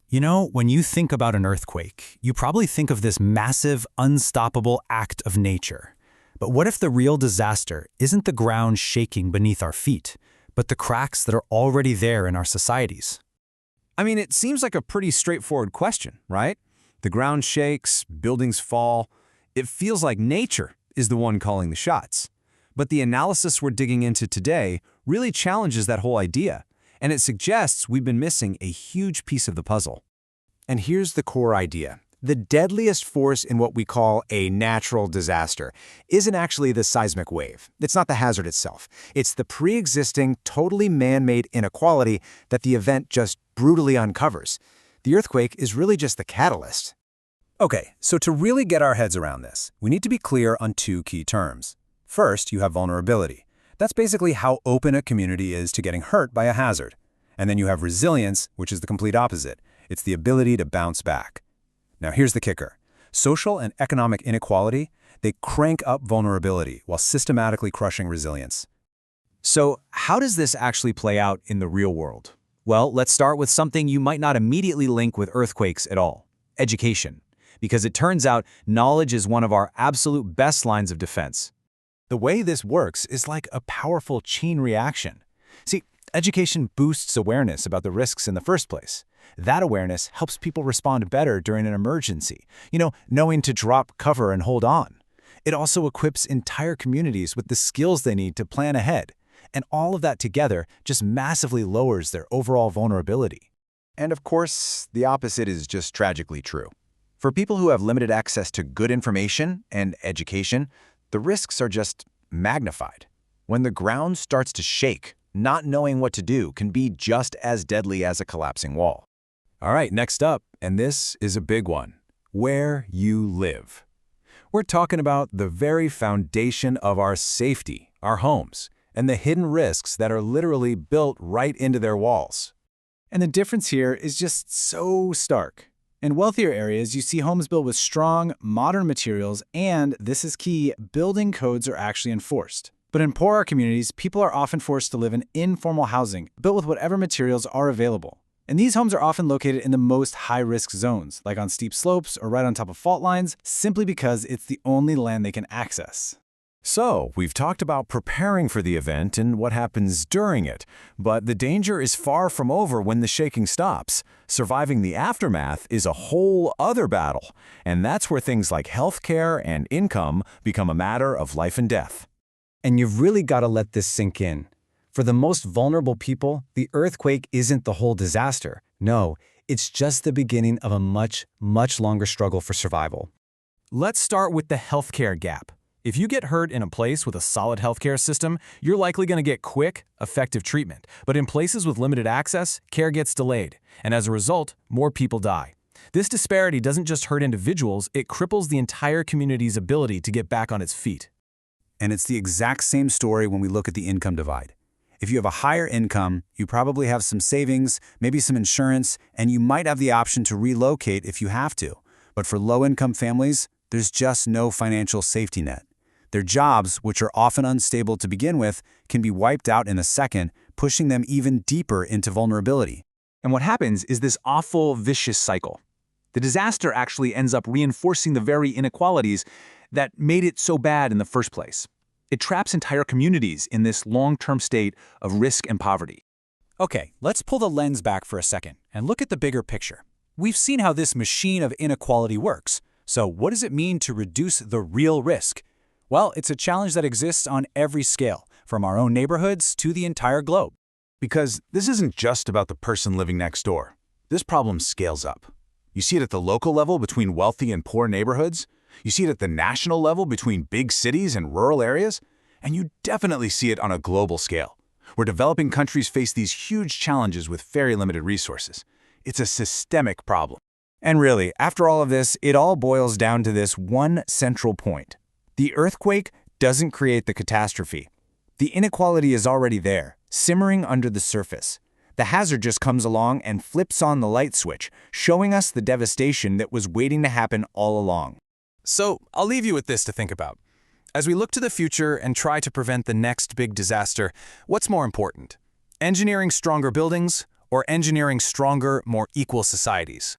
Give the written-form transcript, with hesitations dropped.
You know, when you think about an earthquake, you probably think of this massive, unstoppable act of nature. But what if the real disaster isn't the ground shaking beneath our feet, but the cracks that are already there in our societies? I mean, it seems like a pretty straightforward question, right? The ground shakes, buildings fall. It feels like nature is the one calling the shots. But the analysis we're digging into today really challenges that whole idea, and it suggests we've been missing a huge piece of the puzzle. And here's the core idea. The deadliest force in what we call a natural disaster isn't actually the seismic wave. It's not the hazard itself. It's the pre-existing, totally man-made inequality that the event just brutally uncovers. The earthquake is really just the catalyst. Okay, so to really get our heads around this, we need to be clear on two key terms. First, you have vulnerability. That's basically how open a community is to getting hurt by a hazard. And then you have resilience, which is the complete opposite. It's the ability to bounce back. Now here's the kicker. Social and economic inequality, they crank up vulnerability while systematically crushing resilience. So how does this actually play out in the real world? Well, let's start with something you might not immediately link with earthquakes at all: education. Because it turns out knowledge is one of our absolute best lines of defense. The way this works is like a powerful chain reaction. See, education boosts awareness about the risks in the first place. That awareness helps people respond better during an emergency, knowing to drop cover and hold on. It also equips entire communities with the skills they need to plan ahead. And all of that together just massively lowers their overall vulnerability. And of course, the opposite is just tragically true. For people who have limited access to good information and education, the risks are just magnified. When the ground starts to shake, not knowing what to do can be just as deadly as a collapsing wall. All right, next up, and this is a big one: where you live. We're talking about the very foundation of our safety, our homes, and the hidden risks that are literally built right into their walls. And the difference here is just so stark. In wealthier areas, you see homes built with strong, modern materials, and, this is key, building codes are actually enforced. But in poorer communities, people are often forced to live in informal housing, built with whatever materials are available. And these homes are often located in the most high-risk zones, like on steep slopes or right on top of fault lines, simply because it's the only land they can access. So, we've talked about preparing for the event and what happens during it, but the danger is far from over when the shaking stops. Surviving the aftermath is a whole other battle, and that's where things like healthcare and income become a matter of life and death. And you've really got to let this sink in. For the most vulnerable people, the earthquake isn't the whole disaster. No, it's just the beginning of a much, much longer struggle for survival. Let's start with the healthcare gap. If you get hurt in a place with a solid healthcare system, you're likely going to get quick, effective treatment. But in places with limited access, care gets delayed, and as a result, more people die. This disparity doesn't just hurt individuals, it cripples the entire community's ability to get back on its feet. And it's the exact same story when we look at the income divide. If you have a higher income, you probably have some savings, maybe some insurance, and you might have the option to relocate if you have to. But for low-income families, there's just no financial safety net. Their jobs, which are often unstable to begin with, can be wiped out in a second, pushing them even deeper into vulnerability. And what happens is this awful, vicious cycle. The disaster actually ends up reinforcing the very inequalities that made it so bad in the first place. It traps entire communities in this long-term state of risk and poverty. Okay, let's pull the lens back for a second and look at the bigger picture. We've seen how this machine of inequality works. So what does it mean to reduce the real risk? Well, it's a challenge that exists on every scale, from our own neighborhoods to the entire globe. Because this isn't just about the person living next door. This problem scales up. You see it at the local level between wealthy and poor neighborhoods. You see it at the national level between big cities and rural areas. And you definitely see it on a global scale, where developing countries face these huge challenges with very limited resources. It's a systemic problem. And really, after all of this, it all boils down to this one central point. The earthquake doesn't create the catastrophe. The inequality is already there, simmering under the surface. The hazard just comes along and flips on the light switch, showing us the devastation that was waiting to happen all along. So, I'll leave you with this to think about. As we look to the future and try to prevent the next big disaster, what's more important? Engineering stronger buildings or engineering stronger, more equal societies?